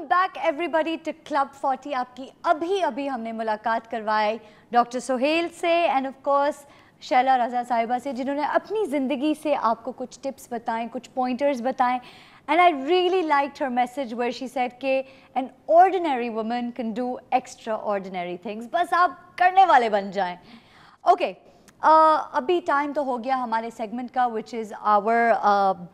Back everybody to club 40। आपकी अभी अभी हमने मुलाकात करवाई डॉक्टर सुहेल से एंड ऑफ कोर्स शैला रज़ा साहिबा से, जिन्होंने अपनी ज़िंदगी से आपको कुछ टिप्स बताएं, कुछ पॉइंटर्स बताएं। And I really liked her message where she said के an ordinary woman can do extraordinary things. बस आप करने वाले बन जाएं। ओके, अभी टाइम तो हो गया हमारे सेगमेंट का, which is our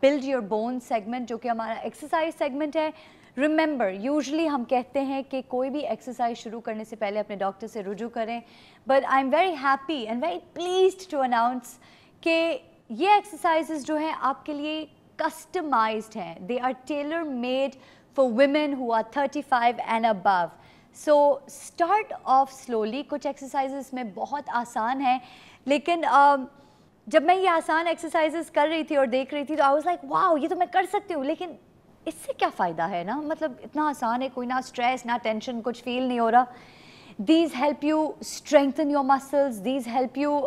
build your bone segment, जो कि हमारा एक्सरसाइज सेगमेंट है। रिमेंबर, यूजुअली हम कहते हैं कि कोई भी एक्सरसाइज शुरू करने से पहले अपने डॉक्टर से रुजू करें, but I am very happy and very pleased to announce कि ये एक्सरसाइजेज जो हैं आपके लिए कस्टमाइज्ड हैं। They are tailor made for women who are 35 and above. So start off slowly. कुछ एक्सरसाइजेज में बहुत आसान है, लेकिन जब मैं ये आसान एक्सरसाइजेज कर रही थी और देख रही थी तो आई वाज लाइक वाओ, ये तो मैं कर सकती हूँ, लेकिन इससे क्या फ़ायदा है ना, मतलब इतना आसान है, कोई ना स्ट्रेस ना टेंशन, कुछ फील नहीं हो रहा। These help you strengthen your muscles, these help you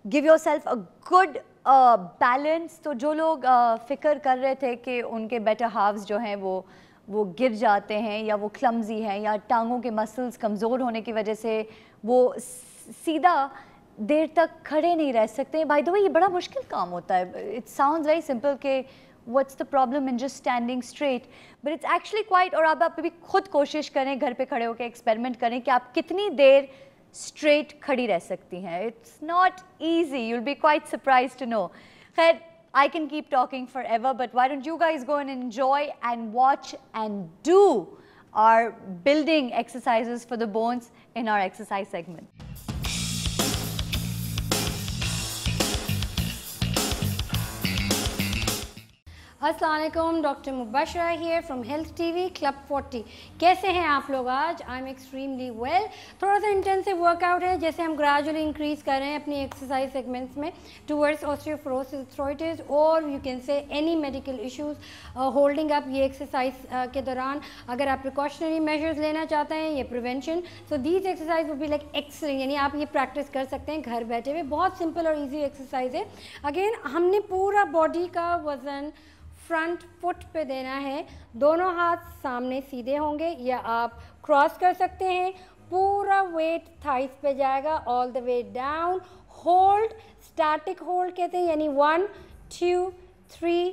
give your self a good balance. तो जो लोग फिक्र कर रहे थे कि उनके बेटर हाफ्स जो हैं वो गिर जाते हैं, या वो क्लमजी हैं, या टांगों के मसल्स कमज़ोर होने की वजह से वो सीधा देर तक खड़े नहीं रह सकते। बाय द वे, ये बड़ा मुश्किल काम होता है। इट साउंड्स वेरी सिंपल कि what's the problem in just standing straight, but it's actually quite. और आप भी खुद कोशिश करें, घर पे खड़े होकर एक्सपेरिमेंट करें कि आप कितनी देर स्ट्रेट खड़ी रह सकती हैं। It's not easy, you will be quite surprise to know. खैर, I can keep talking forever, but why don't you guys go and enjoy and watch and do our building exercises for the bones in our exercise segment. अस्सलाम वालेकुम, doctor Mubashra here from Health TV Club 40। कैसे हैं आप लोग? आज I am extremely well. थोड़ा सा intensive workout है, जैसे हम ग्रेजुअली इंक्रीज़ कर रहे हैं अपनी एक्सरसाइज सेगमेंट्स में टूवर्ड्स ऑस्टियोपोरोसिस, आर्थराइटिस और you can say any medical issues holding up. ये एक्सरसाइज के दौरान अगर आप प्रिकॉशनरी मेजर्स लेना चाहते हैं, ये prevention, so these exercise will be like excellent. यानी आप ये प्रैक्टिस कर सकते हैं घर बैठे हुए। बहुत सिंपल और ईजी एक्सरसाइज है। अगेन, हमने पूरा बॉडी का वज़न फ्रंट फुट पे देना है। दोनों हाथ सामने सीधे होंगे, या आप क्रॉस कर सकते हैं। पूरा वेट थाइस पे जाएगा all the way down. Hold, static hold कहते हैं, यानी 1 2 3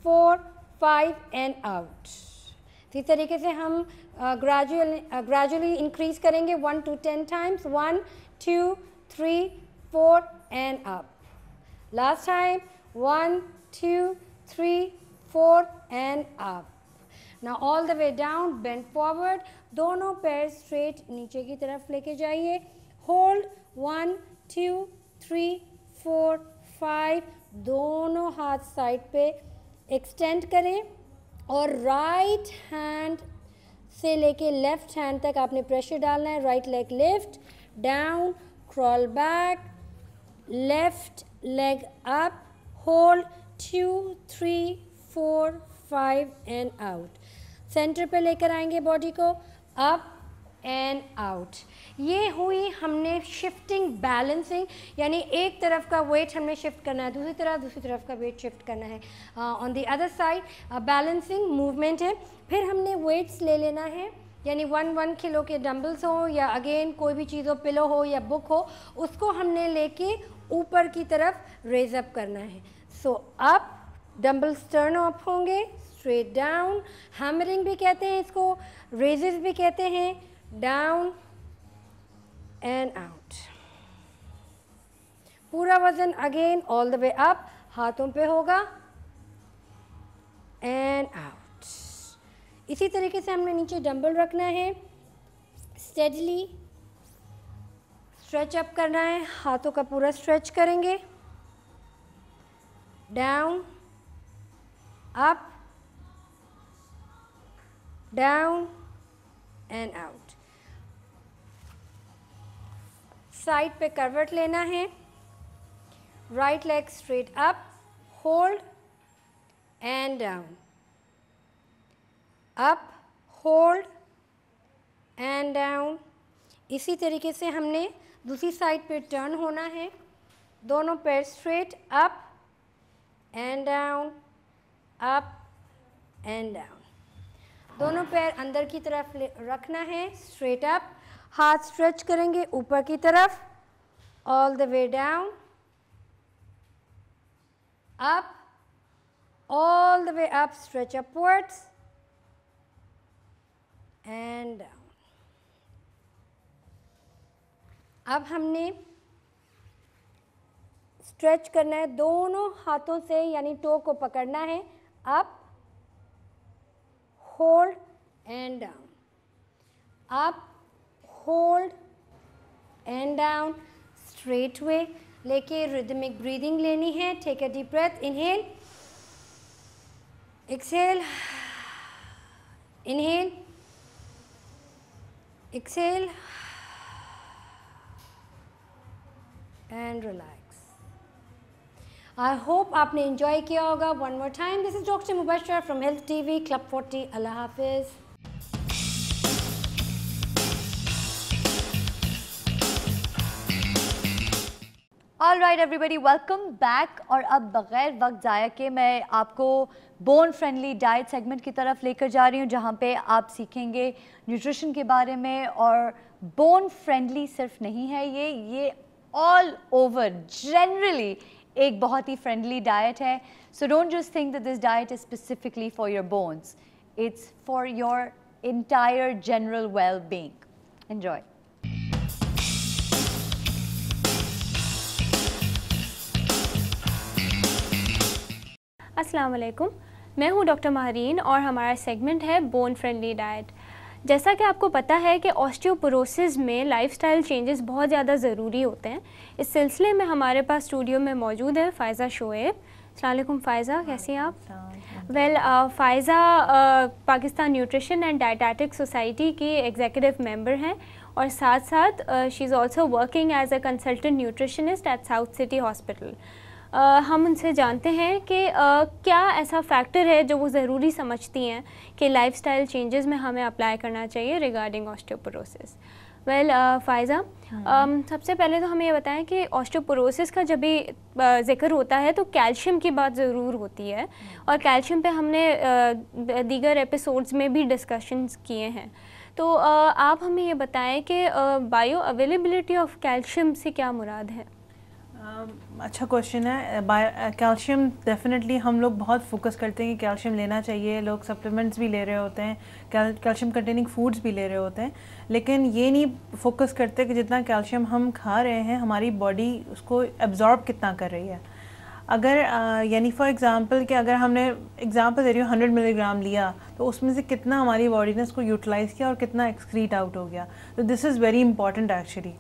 4 5 एंड आउट। इसी तरीके से हम ग्रेजुअली इंक्रीज करेंगे 1 to 10 times. 1 2 3 4 and up. Last time 1 2 3 4 and up. Now all the way down, bend forward. दोनों पैर स्ट्रेट नीचे की तरफ लेके जाइए। होल्ड 1 2 3 4 5। दोनों हाथ साइड पे एक्सटेंड करें और राइट हैंड से लेके लेफ्ट हैंड तक आपने प्रेशर डालना है। Right leg lift, down, crawl back, left leg up, hold 2 3 4 5 and out. Centre पे लेकर आएंगे बॉडी को, अप एंड आउट। ये हुई हमने शिफ्टिंग बैलेंसिंग, यानी एक तरफ का वेट हमने शिफ्ट करना है दूसरी तरफ का वेट शिफ्ट करना है on the other side. Balancing movement है। फिर हमने वेट्स ले लेना है, यानी 1 किलो के डंबल्स हो, या अगेन कोई भी चीज़ हो, पिलो हो या बुक हो, उसको हमने लेके ऊपर की तरफ रेज अप करना है। So up, dumbbells turn up होंगे, स्ट्रेट डाउन, हैमरिंग भी कहते हैं इसको, रेजेस भी कहते हैं, डाउन एंड आउट। पूरा वजन again all the way up, हाथों पे होगा, एंड आउट। इसी तरीके से हमने नीचे डंबल रखना है, स्टेडली स्ट्रेच अप करना है, हाथों का पूरा स्ट्रेच करेंगे, down, up, down and out। Side पे करवट लेना है, right leg straight up, hold and down, up, hold and down. इसी तरीके से हमने दूसरी साइड पे टर्न होना है। दोनों पैर straight up and down, up and down। दोनों पैर अंदर की तरफ रखना है, स्ट्रेट अप, हाथ स्ट्रेच करेंगे ऊपर की तरफ, all the way down, up, all the way up, stretch upwards and down. अब हमने स्ट्रेच करना है, दोनों हाथों से यानी टो को पकड़ना है, up, hold and down, up, hold and down, straight way लेके रिदमिक ब्रीदिंग लेनी है। Take a deep breath, inhale, exhale, inhale, exhale and relax. I hope आपने एंजॉय किया होगा। One more time, this is doctor Mubashra from Health TV Club 40। अल्लाह हाफिज़। All right everybody, welcome back. और अब बग़ैर वक्त ज़ाया के मैं आपको बोन फ्रेंडली डाइट सेगमेंट की तरफ लेकर जा रही हूँ, जहाँ पे आप सीखेंगे न्यूट्रिशन के बारे में। और बोन फ्रेंडली सिर्फ नहीं है ये ऑल ओवर जनरली एक बहुत ही फ्रेंडली डाइट है। So don't just think that this diet is specifically for your bones, it's for your entire general well-being. Enjoy. अस्सलाम वालेकुम, मैं हूँ डॉक्टर महरीन और हमारा सेगमेंट है बोन फ्रेंडली डाइट। जैसा कि आपको पता है कि ऑस्टियोपोरोसिस में लाइफस्टाइल चेंजेस बहुत ज़्यादा ज़रूरी होते हैं। इस सिलसिले में हमारे पास स्टूडियो में मौजूद है फ़ायज़ा शोएब। अस्सलाम वालेकुम फ़ायज़ा, कैसी हैं आप? Well, Faiza Pakistan Nutrition and Dietetic Society की एग्जीक्यूटिव मेंबर हैं और साथ साथ she is also working as a consultant nutritionist at South City Hospital. हम उनसे जानते हैं कि क्या ऐसा फैक्टर है जो वो ज़रूरी समझती हैं कि लाइफस्टाइल चेंजेस में हमें अप्लाई करना चाहिए रिगार्डिंग ऑस्टियोपोरोसिस। वेल फ़ायज़ा, सबसे पहले तो हमें ये बताएं कि ऑस्टियोपोरोसिस का जब भी ज़िक्र होता है तो कैल्शियम की बात ज़रूर होती है और कैल्शियम पे हमने दीगर एपिसोड्स में भी डिस्कशंस किए हैं। तो आप हमें ये बताएं कि बायो अवेलेबिलिटी ऑफ कैल्शियम से क्या मुराद है? अच्छा क्वेश्चन है। कैल्शियम डेफिनेटली हम लोग बहुत फोकस करते हैं कि कैल्शियम लेना चाहिए, लोग सप्लीमेंट्स भी ले रहे होते हैं, कैल्शियम कंटेनिंग फूड्स भी ले रहे होते हैं, लेकिन ये नहीं फोकस करते कि जितना कैल्शियम हम खा रहे हैं हमारी बॉडी उसको एब्जॉर्ब कितना कर रही है। अगर यानी फॉर एग्ज़ाम्पल कि अगर हमने एग्ज़ाम्पल दे रही हूँ 100 मिलीग्राम लिया तो उसमें से कितना हमारी बॉडी ने उसको यूटिलाइज़ किया और कितना एक्सक्रीट आउट हो गया। तो this is very important actually.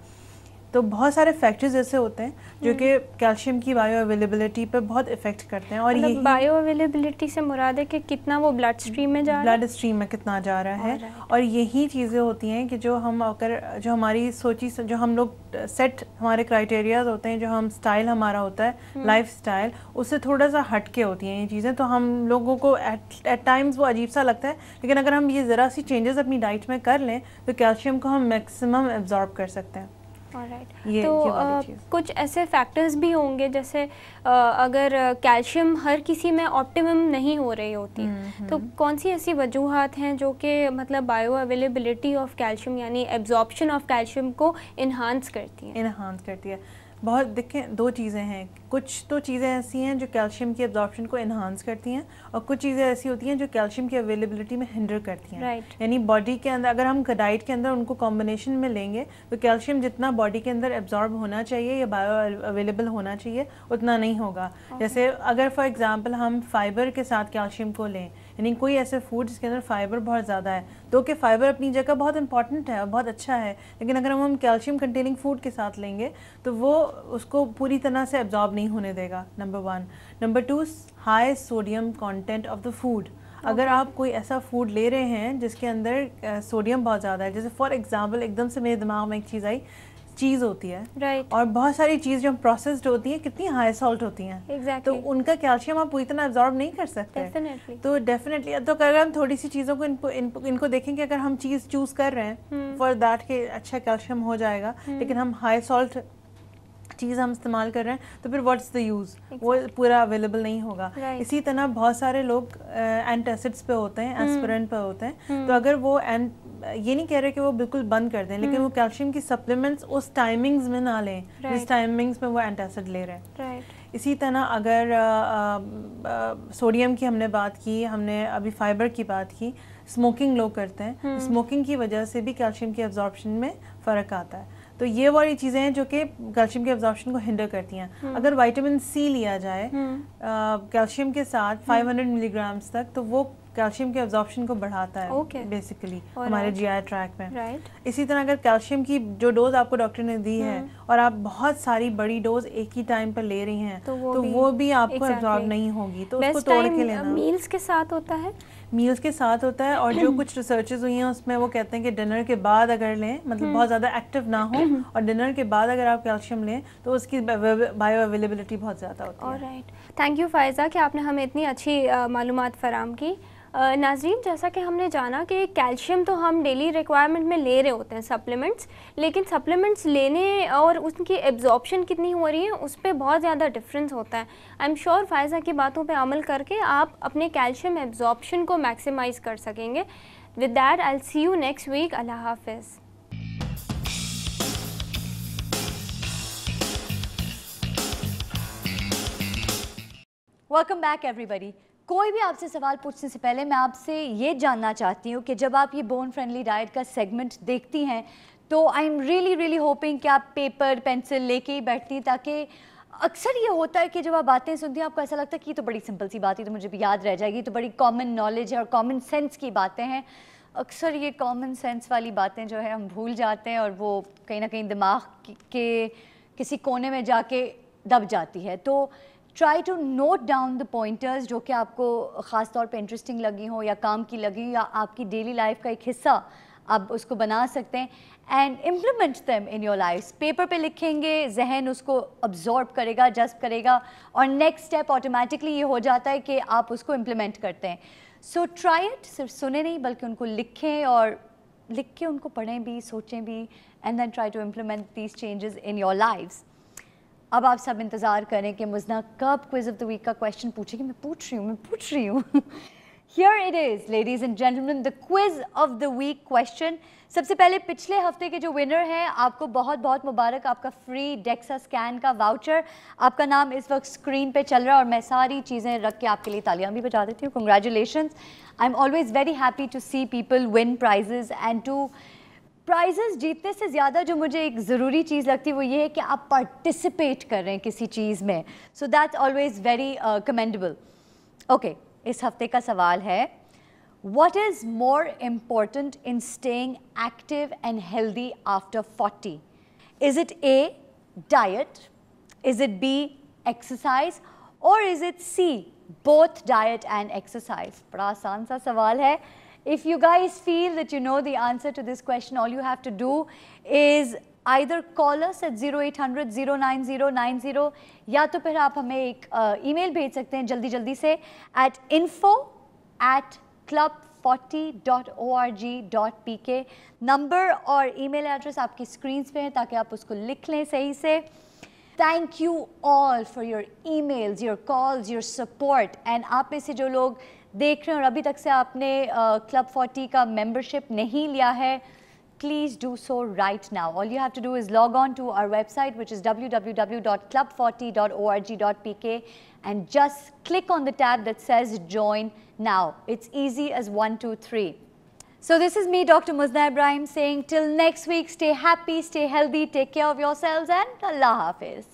तो बहुत सारे फैक्टर्स ऐसे होते हैं जो कि कैल्शियम की बायो अवेलेबिलिटी पे बहुत इफेक्ट करते हैं। और ये बायो अवेलेबिलिटी से मुराद है कि कितना वो ब्लड स्ट्रीम में जा रहा है, ब्लड स्ट्रीम में कितना जा रहा है। और यही चीज़ें होती हैं कि जो हम अगर जो हमारी सोची जो हम लोग सेट हमारे क्राइटेरियाज होते हैं, जो हम स्टाइल हमारा होता है लाइफ स्टाइल, उससे थोड़ा सा हट के होती हैं ये चीज़ें। तो हम लोगों को एट टाइम्स वो अजीब सा लगता है, लेकिन अगर हम ये ज़रा सी चेंजेस अपनी डाइट में कर लें तो कैल्शियम को हम मैक्सिमम एब्जॉर्ब कर सकते हैं। Alright. तो कुछ ऐसे फैक्टर्स भी होंगे जैसे अगर कैल्शियम हर किसी में ऑप्टिमम नहीं हो रही होती, तो कौन सी ऐसी वजूहात हैं जो कि मतलब बायो अवेलेबिलिटी ऑफ कैल्शियम यानी एब्जॉर्प्शन ऑफ कैल्शियम को इन्हांस करती हैं? इन्हांस करती है बहुत। देखें, दो चीज़ें हैं। कुछ तो चीज़ें ऐसी हैं जो कैल्शियम की एब्जॉर्प्शन को इन्हांस करती हैं और कुछ चीज़ें ऐसी होती हैं जो कैल्शियम की अवेलेबिलिटी में हिंडर करती हैं। यानी बॉडी के अंदर अगर हम डाइट के अंदर उनको कॉम्बिनेशन में लेंगे तो कैल्शियम जितना बॉडी के अंदर एब्जॉर्ब होना चाहिए या बायो अवेलेबल होना चाहिए उतना नहीं होगा। जैसे अगर फॉर एग्ज़ाम्पल हम फाइबर के साथ कैल्शियम को लें, यानी कोई ऐसे फूड जिसके अंदर फाइबर बहुत ज़्यादा है, तो कि फाइबर अपनी जगह बहुत इंपॉर्टेंट है और बहुत अच्छा है, लेकिन अगर हम कैल्शियम कंटेनिंग फूड के साथ लेंगे तो वो उसको पूरी तरह से एब्जॉर्ब नहीं होने देगा, number 1। Number 2, high sodium content of the food. अगर आप कोई ऐसा फूड ले रहे हैं जिसके अंदर सोडियम बहुत ज़्यादा है, जैसे फॉर एग्जांपल एकदम से मेरे दिमाग में एक चीज़ आई, चीज़ होती है और बहुत सारी चीज़ जो प्रोसेस्ड होती हैं कितनी हाई सॉल्ट होती हैं, तो उनका कैल्शियम आप पूरी तरह एब्जॉर्ब नहीं कर सकते। तो डेफिनेटली तो अगर हम थोड़ी सी चीज़ों को इनको देखेंगे, अगर हम चीज़ चूज़ कर रहे हैं फॉर दैट के अच्छा कैल्शियम हो जाएगा, लेकिन हम हाई सॉल्ट चीज़ हम इस्तेमाल कर रहे हैं तो फिर व्हाट्स द यूज़, वो पूरा अवेलेबल नहीं होगा। इसी तरह बहुत सारे लोग एंटासिड्स पे होते हैं, एस्पिरिन पे होते हैं, तो अगर वो ये नहीं कह रहे कि वो बिल्कुल बंद कर दें, लेकिन वो कैल्शियम की सप्लीमेंट्स उस टाइमिंग्स में ना लें जिस टाइमिंग्स में वो एंटासिड ले रहे हैं। इसी तरह अगर सोडियम की हमने बात की, हमने अभी फाइबर की बात की, स्मोकिंग लोग करते हैं, स्मोकिंग की वजह से भी कैल्शियम की एब्जॉर्प्शन में फ़र्क आता है। तो ये वाली चीज़ें हैं जो कि कैल्शियम के एब्जॉर्प्शन को हिंडर करती हैं। अगर विटामिन सी लिया जाए कैल्शियम के साथ 500 मिलीग्राम्स तक, तो वो कैल्शियम के एब्जॉर्प्शन को बढ़ाता है बेसिकली हमारे जीआई ट्रैक में। इसी तरह अगर कैल्शियम की जो डोज आपको डॉक्टर ने दी है और आप बहुत सारी बड़ी डोज एक ही टाइम पर ले रही हैं, तो वो भी आपको एब्जॉर्ब नहीं होगी, तो उसको तोड़ के लेना। मील्स के साथ होता है, मील्स के साथ होता है, और जो कुछ रिसर्चेस हुई हैं उसमें वो कहते हैं कि डिनर के बाद अगर लें, मतलब बहुत ज़्यादा एक्टिव ना हो, और डिनर के बाद अगर आप कैल्शियम लें तो उसकी बायो अवेलेबिलिटी बहुत ज़्यादा होती है। ऑलराइट, थैंक यू फ़ायज़ा कि आपने हमें इतनी अच्छी मालूमात फराहम की। नाज़रीन, जैसा कि हमने जाना कि कैल्शियम तो हम डेली रिक्वायरमेंट में ले रहे होते हैं सप्लीमेंट्स, लेकिन सप्लीमेंट्स लेने और उनकी एब्जॉर्प्शन कितनी हो रही है उस पर बहुत ज़्यादा डिफरेंस होता है। आई एम श्योर फ़ायज़ा की बातों पे अमल करके आप अपने कैल्शियम एब्जॉर्प्शन को मैक्सिमाइज़ कर सकेंगे। With that I will see you next week. अल्लाह हाफ़िज़। Welcome back everybody. कोई भी आपसे सवाल पूछने से पहले मैं आपसे ये जानना चाहती हूँ कि जब आप ये बोन फ्रेंडली डाइट का सेगमेंट देखती हैं तो आई एम रियली होपिंग कि आप पेपर पेंसिल लेके ही बैठती हैं, ताकि अक्सर ये होता है कि जब आप बातें सुनती हैं आपको ऐसा लगता है कि ये तो बड़ी सिंपल सी बात है, तो मुझे भी याद रह जाएगी, तो बड़ी कॉमन नॉलेज है और कॉमन सेंस की बातें हैं। अक्सर ये कॉमन सेंस वाली बातें जो है हम भूल जाते हैं और वो कहीं ना कहीं दिमाग के किसी कोने में जाके दब जाती है। तो try to note down the pointers जो कि आपको ख़ास तौर पे इंटरेस्टिंग लगी हो या काम की लगी या आपकी डेली लाइफ का एक हिस्सा आप उसको बना सकते हैं, and implement them in your life. Paper पे लिखेंगे, जहन उसको अब्जॉर्ब करेगा, जज्ब करेगा, और नेक्स्ट स्टेप ऑटोमेटिकली ये हो जाता है कि आप उसको इम्प्लीमेंट करते हैं। सो ट्राई इट, सिर्फ सुने नहीं बल्कि उनको लिखें, और लिख के उनको पढ़ें भी, सोचें भी, and then try to implement these changes in your lives. अब आप सब इंतज़ार करें कि मुज़ना कब क्विज़ ऑफ द वीक का क्वेश्चन पूछेगी। मैं पूछ रही हूँ Here it is, ladies and gentlemen, the quiz of the week question. सबसे पहले पिछले हफ्ते के जो विनर हैं आपको बहुत बहुत मुबारक, आपका फ्री डेक्सा स्कैन का वाउचर। आपका नाम इस वक्त स्क्रीन पे चल रहा है और मैं सारी चीज़ें रख के आपके लिए तालियां भी बजा देती हूँ। Congratulations. I'm always very happy to see people win prizes and to prizes जीतने से ज़्यादा जो मुझे एक ज़रूरी चीज़ लगती है वो ये है कि आप पार्टिसिपेट कर रहे हैं किसी चीज़ में। So that's always very commendable. Okay, इस हफ्ते का सवाल है, what is more important in staying active and healthy after 40? Is it A diet, is it B exercise, और is it C both diet and exercise? बड़ा आसान सा सवाल है। If you guys feel that you know the answer to this question, all you have to do is either call us at 0800-090-90, या तो फिर आप हमें एक ईमेल भेज सकते हैं जल्दी से at info@club40.org.pk। नंबर और ईमेल एड्रेस आपकी स्क्रीन पे है ताकि आप उसको लिख लें सही से। Thank you all for your emails, your calls, your support, and आप में से जो लोग देख रहे हैं और अभी तक से आपने क्लब 40 का मेंबरशिप नहीं लिया है, please do so right now. All you have to do is log on to our website, which is www.club40.org.pk, and just click on the tab that says join now. It's easy as 1, 2, 3. So this is me, Dr. Muzna Ibrahim, saying till next week, stay happy, stay healthy, take care of yourselves, and Allah Hafiz.